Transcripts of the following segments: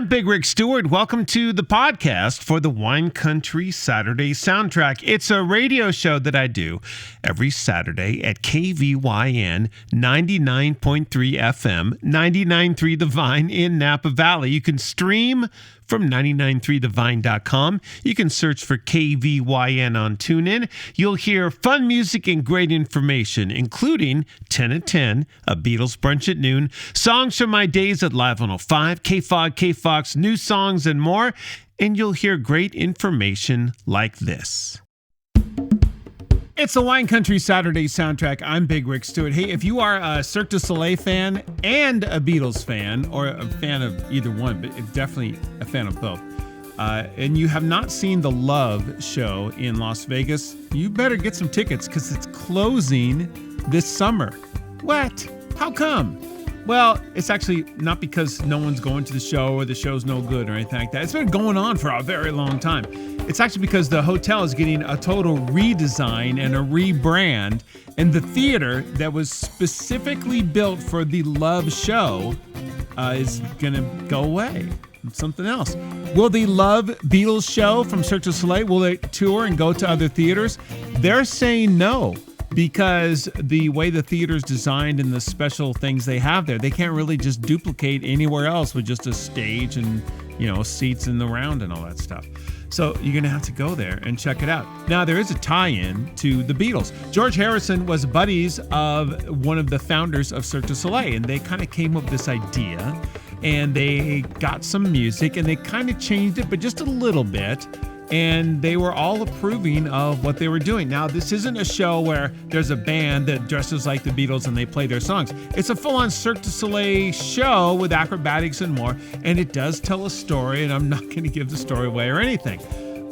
I'm Big Rick Stewart. Welcome to the podcast for the Wine Country Saturday Soundtrack. It's a radio show that I do every Saturday at KVYN 99.3 FM, 99.3 The Vine in Napa Valley. You can stream from 993thevine.com. You can search for KVYN on TuneIn. You'll hear fun music and great information, including 10 at 10, a Beatles brunch at noon, songs from my days at Live 105, KFOG, KFOX, new songs, and more. And you'll hear great information like this. It's the Wine Country Saturday Soundtrack. I'm Big Rick Stewart. Hey, if you are a Cirque du Soleil fan and a Beatles fan, or a fan of either one, but definitely a fan of both, and you have not seen the Love show in Las Vegas, you better get some tickets because it's closing this summer. What? How come? Well, it's actually not because no one's going to the show or the show's no good or anything like that. It's been going on for a very long time. It's actually because the hotel is getting a total redesign and a rebrand, and the theater that was specifically built for the Love show is going to go away. It's something else. Will the Love Beatles show from Cirque du Soleil, will it tour and go to other theaters? They're saying no, because the way the theater's designed and the special things they have there, they can't really just duplicate anywhere else with just a stage and, seats in the round and all that stuff. So you're going to have to go there and check it out. Now, there is a tie-in to the Beatles. George Harrison was buddies of one of the founders of Cirque du Soleil, and they kind of came up with this idea, and they got some music, and they kind of changed it, but just a little bit. And they were all approving of what they were doing. Now, this isn't a show where there's a band that dresses like the Beatles and they play their songs. It's a full-on Cirque du Soleil show with acrobatics and more, and it does tell a story, and I'm not going to give the story away or anything.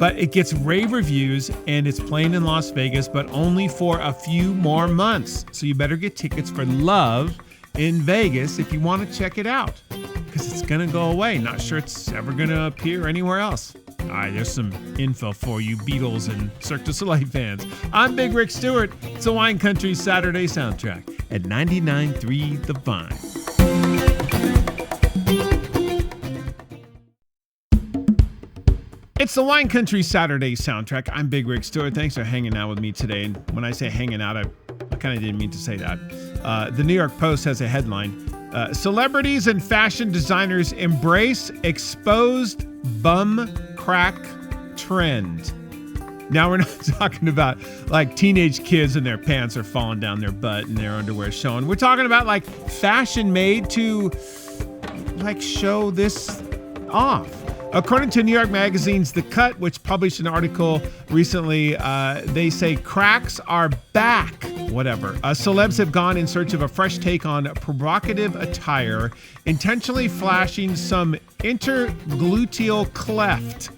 But it gets rave reviews, and it's playing in Las Vegas, but only for a few more months. So you better get tickets for Love in Vegas if you want to check it out, because it's going to go away. Not sure it's ever going to appear anywhere else. All right, there's some info for you Beatles and Cirque du Soleil fans. I'm Big Rick Stewart. It's a Wine Country Saturday Soundtrack at 99.3 The Vine. It's the Wine Country Saturday Soundtrack. I'm Big Rick Stewart. Thanks for hanging out with me today. And when I say hanging out, I kind of didn't mean to say that. The New York Post has a headline. Celebrities and fashion designers embrace exposed bum crack trend. Now, we're not talking about like teenage kids and their pants are falling down their butt and their underwear showing. We're talking about like fashion made to like show this off. According to New York Magazine's The Cut, which published an article recently, they say cracks are back. Whatever. Celebs have gone in search of a fresh take on provocative attire, intentionally flashing some intergluteal cleft.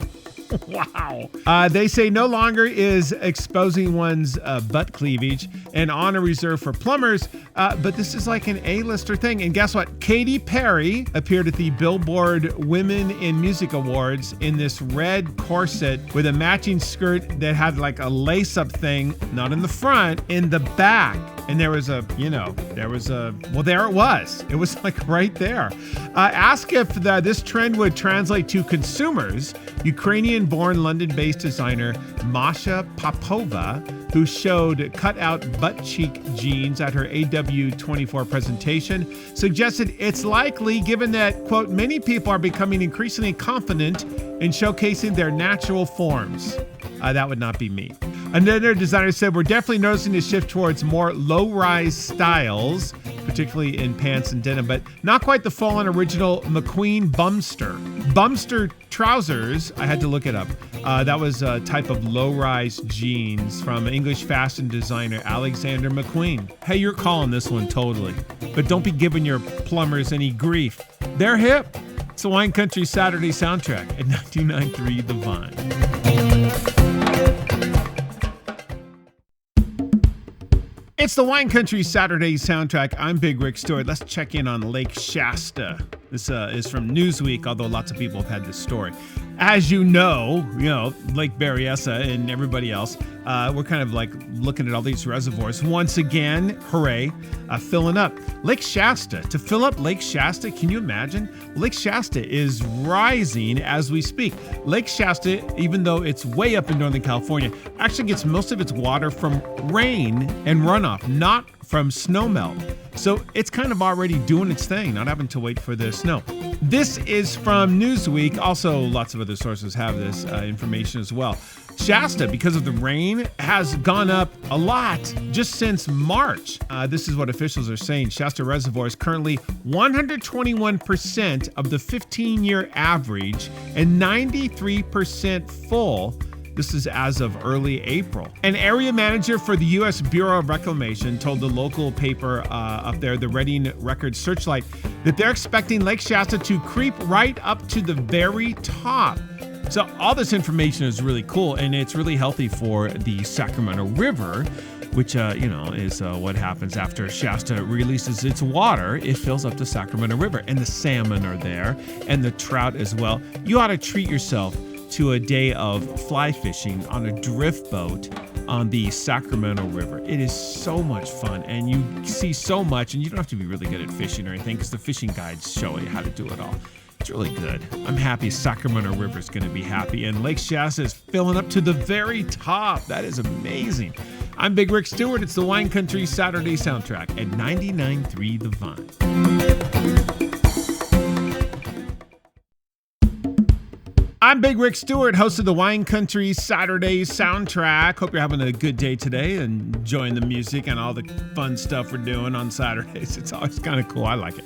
Wow. They say no longer is exposing one's butt cleavage an honor reserved for plumbers, but this is like an A-lister thing. And guess what? Katy Perry appeared at the Billboard Women in Music Awards in this red corset with a matching skirt that had like a lace-up thing, not in the front, in the back. And there was there it was. It was like right there. Ask if this trend would translate to consumers. Ukrainian-born London-based designer Masha Popova, who showed cut-out butt-cheek jeans at her AW24 presentation, suggested it's likely, given that, quote, many people are becoming increasingly confident in showcasing their natural forms. That would not be me. Another designer said, we're definitely noticing a shift towards more low-rise styles, particularly in pants and denim, but not quite the full-on original McQueen Bumster. Bumster trousers, I had to look it up. That was a type of low-rise jeans from English fashion designer Alexander McQueen. Hey, you're calling this one totally. But don't be giving your plumbers any grief. They're hip. It's the Wine Country Saturday Soundtrack at 99.3 The Vine. It's the Wine Country Saturday Soundtrack. I'm Big Rick Stewart. Let's check in on Lake Shasta. This is from Newsweek, although lots of people have had this story. As you know, Lake Berryessa and everybody else, we're kind of like looking at all these reservoirs. Once again, hooray, filling up. Lake Shasta, to fill up Lake Shasta, can you imagine? Lake Shasta is rising as we speak. Lake Shasta, even though it's way up in Northern California, actually gets most of its water from rain and runoff, not from snowmelt. So it's kind of already doing its thing, not having to wait for the snow. This is from Newsweek. Also, lots of other sources have this information as well. Shasta, because of the rain, has gone up a lot just since March. This is what officials are saying. Shasta Reservoir is currently 121% of the 15-year average and 93% full. This is as of early April. An area manager for the U.S. Bureau of Reclamation told the local paper up there, the Reading Record Searchlight, that they're expecting Lake Shasta to creep right up to the very top. So all this information is really cool, and it's really healthy for the Sacramento River, which, is what happens after Shasta releases its water. It fills up the Sacramento River, and the salmon are there, and the trout as well. You ought to treat yourself to a day of fly fishing on a drift boat on the Sacramento River. It is so much fun, and you see so much, and you don't have to be really good at fishing or anything because the fishing guides show you how to do it all. It's really good. I'm happy Sacramento River is going to be happy, and Lake Shasta is filling up to the very top. That is amazing. I'm Big Rick Stewart. It's the Wine Country Saturday Soundtrack at 99.3 The Vine. I'm Big Rick Stewart, host of the Wine Country Saturday Soundtrack. Hope you're having a good day today and enjoying the music and all the fun stuff we're doing on Saturdays. It's always kind of cool. I like it.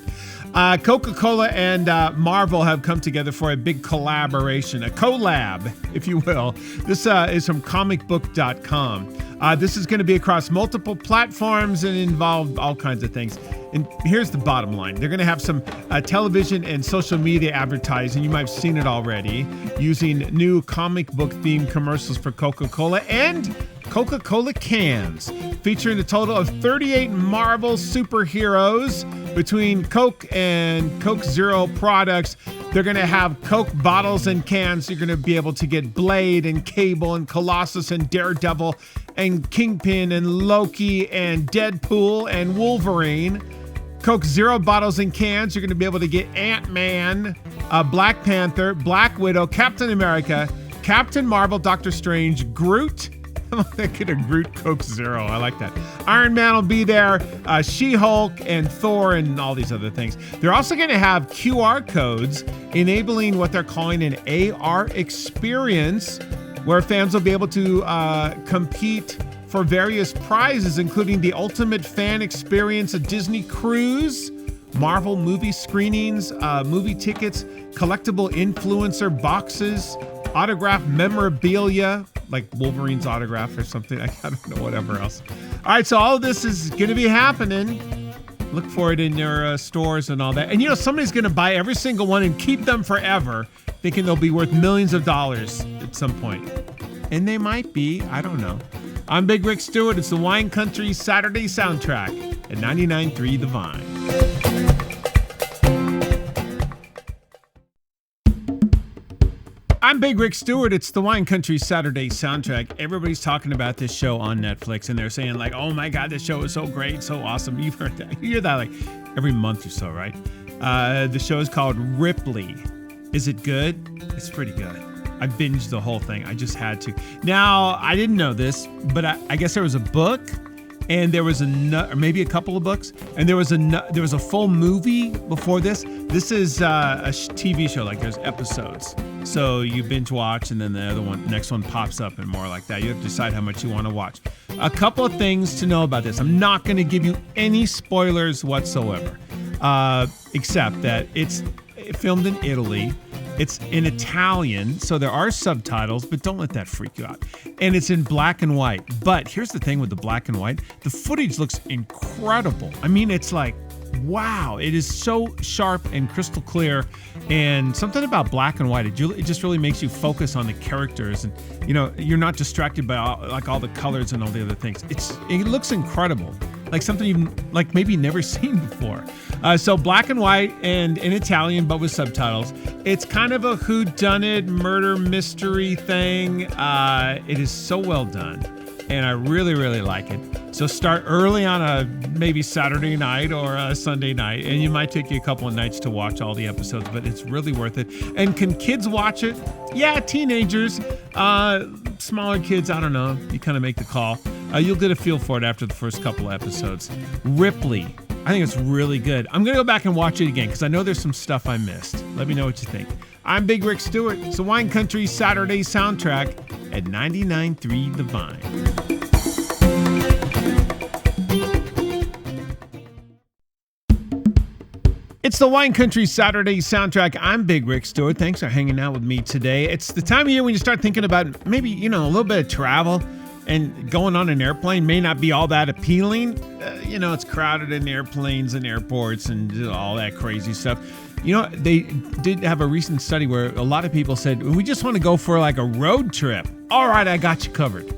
Coca-Cola and Marvel have come together for a big collaboration, a collab, if you will. This is from comicbook.com. This is going to be across multiple platforms and involve all kinds of things. And here's the bottom line. They're going to have some television and social media advertising. You might have seen it already, using new comic book themed commercials for Coca-Cola and Coca-Cola cans, featuring a total of 38 Marvel superheroes. Between Coke and Coke Zero products, they're going to have Coke bottles and cans. You're going to be able to get Blade and Cable and Colossus and Daredevil and Kingpin and Loki and Deadpool and Wolverine. Coke Zero bottles and cans, you're going to be able to get Ant-Man, Black Panther, Black Widow, Captain America, Captain Marvel, Doctor Strange, Groot. Get a Groot Coke Zero. I like that. Iron Man will be there, She-Hulk and Thor and all these other things. They're also going to have QR codes enabling what they're calling an AR experience, where fans will be able to compete for various prizes, including the Ultimate Fan Experience, a Disney cruise, Marvel movie screenings, movie tickets, collectible influencer boxes, autographed memorabilia, like Wolverine's autograph or something. I don't know, whatever else. All right, so all of this is going to be happening. Look for it in your stores and all that. And somebody's going to buy every single one and keep them forever, thinking they'll be worth millions of dollars at some point. And they might be. I don't know. I'm Big Rick Stewart. It's the Wine Country Saturday Soundtrack at 99.3 The Vine. I'm Big Rick Stewart. It's the Wine Country Saturday Soundtrack. Everybody's talking about this show on Netflix, and they're saying like, oh my God, this show is so great, so awesome. You've heard that. You hear that like every month or so, right? The show is called Ripley. Is it good? It's pretty good. I binged the whole thing. I just had to. Now, I didn't know this, but I guess there was a book, and there was or maybe a couple of books, and there was a full movie before this. This is a TV show. Like there's episodes, so you binge watch, and then the next one pops up, and more like that. You have to decide how much you want to watch. A couple of things to know about this. I'm not going to give you any spoilers whatsoever, except that it's filmed in Italy. It's in Italian, so there are subtitles, but don't let that freak you out. And it's in black and white. But here's the thing with the black and white. The footage looks incredible. I mean, it's like, wow. It is so sharp and crystal clear. And something about black and white, it just really makes you focus on the characters. And, you're not distracted by all the colors and all the other things. It looks incredible. like something you've like maybe never seen before. So black and white and in Italian, but with subtitles. It's kind of a whodunit murder mystery thing. It is so well done, and I really, really like it. So start early on a maybe Saturday night or a Sunday night, and it might take you a couple of nights to watch all the episodes, but it's really worth it. And can kids watch it? Yeah, teenagers, smaller kids, I don't know. You kind of make the call. You'll get a feel for it after the first couple of episodes. Ripley, I think it's really good. I'm going to go back and watch it again because I know there's some stuff I missed. Let me know what you think. I'm Big Rick Stewart. It's the Wine Country Saturday soundtrack at 99.3 The Vine. It's the Wine Country Saturday soundtrack. I'm Big Rick Stewart. Thanks for hanging out with me today. It's the time of year when you start thinking about maybe, a little bit of travel, and going on an airplane may not be all that appealing. It's crowded in airplanes and airports and all that crazy stuff. They did have a recent study where a lot of people said, we just want to go for like a road trip. All right, I got you covered.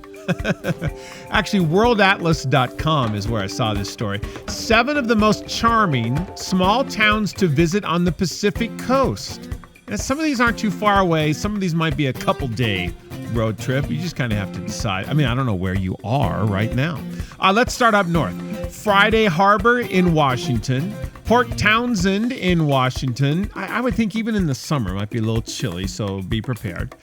Actually, worldatlas.com is where I saw this story. 7 of the most charming small towns to visit on the Pacific coast. And some of these aren't too far away. Some of these might be a couple day road trip. You just kind of have to decide. I mean, I don't know where you are right now. Let's start up north. Friday Harbor in Washington. Port Townsend in Washington. I would think even in the summer it might be a little chilly, so be prepared.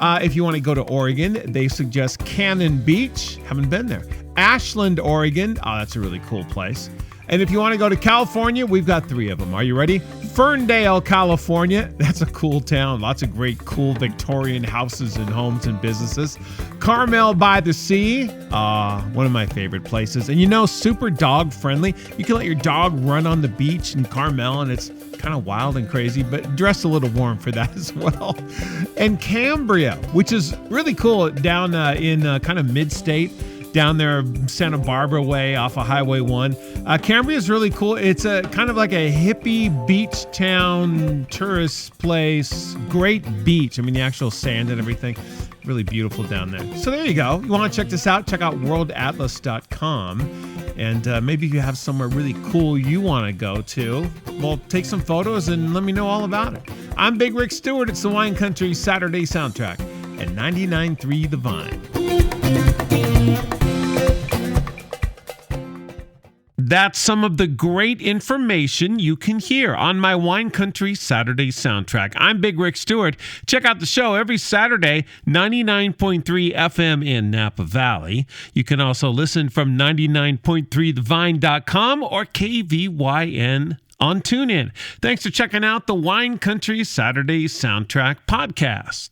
If you want to go to Oregon, they suggest Cannon Beach. Haven't been there. Ashland, Oregon. Oh, that's a really cool place. And if you want to go to California, we've got 3 of them. Are you ready? Ferndale, California. That's a cool town. Lots of great, cool Victorian houses and homes and businesses. Carmel by the Sea. One of my favorite places. And super dog friendly. You can let your dog run on the beach in Carmel, and it's kind of wild and crazy, but dress a little warm for that as well. And Cambria, which is really cool down in kind of mid-state. Down there, Santa Barbara way off of Highway 1. Cambria is really cool. It's a kind of like a hippie beach town, tourist place. Great beach. I mean, the actual sand and everything. Really beautiful down there. So there you go. You want to check this out? Check out worldatlas.com. And maybe if you have somewhere really cool you want to go to, well, take some photos and let me know all about it. I'm Big Rick Stewart. It's the Wine Country Saturday soundtrack at 99.3 The Vine. That's some of the great information you can hear on my Wine Country Saturday soundtrack. I'm Big Rick Stewart. Check out the show every Saturday, 99.3 FM in Napa Valley. You can also listen from 99.3thevine.com or KVYN on TuneIn. Thanks for checking out the Wine Country Saturday soundtrack podcast.